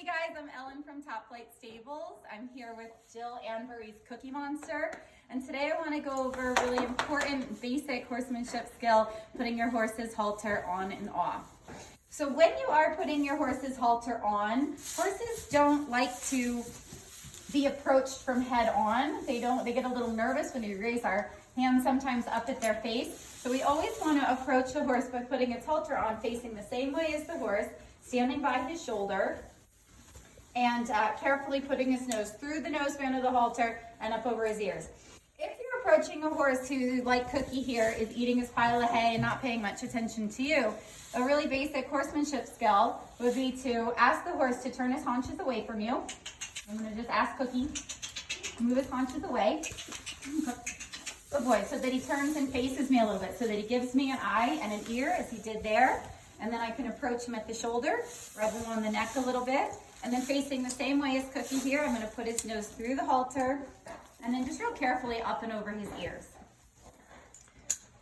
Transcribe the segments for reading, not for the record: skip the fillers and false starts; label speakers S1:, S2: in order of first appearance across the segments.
S1: Hey guys, I'm Ellen from Top Flight Stables. I'm here with Jill Anbury's Cookie Monster, and today I want to go over a really important basic horsemanship skill, putting your horse's halter on and off. So when you are putting your horse's halter on, horses don't like to be approached from head on. They get a little nervous when we raise our hands sometimes up at their face. So we always want to approach the horse by putting its halter on facing the same way as the horse, standing by his shoulder, and carefully putting his nose through the noseband of the halter and up over his ears. If you're approaching a horse who, like Cookie here, is eating his pile of hay and not paying much attention to you, a really basic horsemanship skill would be to ask the horse to turn his haunches away from you. I'm going to just ask Cookie to move his haunches away. Good boy, so that he turns and faces me a little bit, so that he gives me an eye and an ear as he did there. And then I can approach him at the shoulder, rub him on the neck a little bit, and then facing the same way as Cookie here, I'm going to put his nose through the halter, and then just real carefully up and over his ears.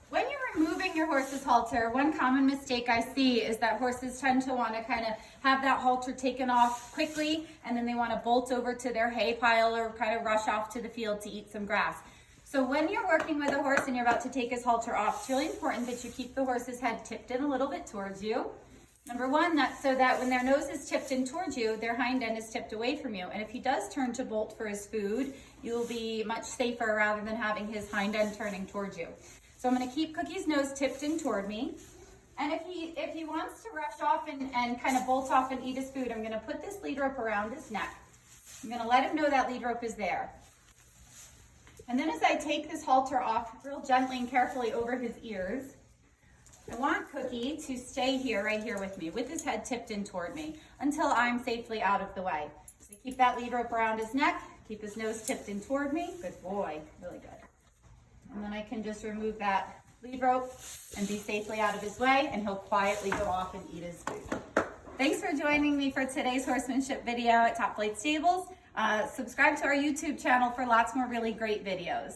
S1: When you're removing your horse's halter, one common mistake I see is that horses tend to want to kind of have that halter taken off quickly, and then they want to bolt over to their hay pile or kind of rush off to the field to eat some grass. So when you're working with a horse and you're about to take his halter off, it's really important that you keep the horse's head tipped in a little bit towards you. Number one, that's so that when their nose is tipped in towards you, their hind end is tipped away from you. And if he does turn to bolt for his food, you'll be much safer rather than having his hind end turning towards you. So I'm going to keep Cookie's nose tipped in toward me. And if he wants to rush off and kind of bolt off and eat his food, I'm going to put this lead rope around his neck. I'm going to let him know that lead rope is there. And then as I take this halter off real gently and carefully over his ears, I want Cookie to stay here, right here with me, with his head tipped in toward me until I'm safely out of the way. So keep that lead rope around his neck, keep his nose tipped in toward me. Good boy, really good. And then I can just remove that lead rope and be safely out of his way, and he'll quietly go off and eat his food. Thanks for joining me for today's horsemanship video at Top Flight Stables. Subscribe to our YouTube channel for lots more really great videos.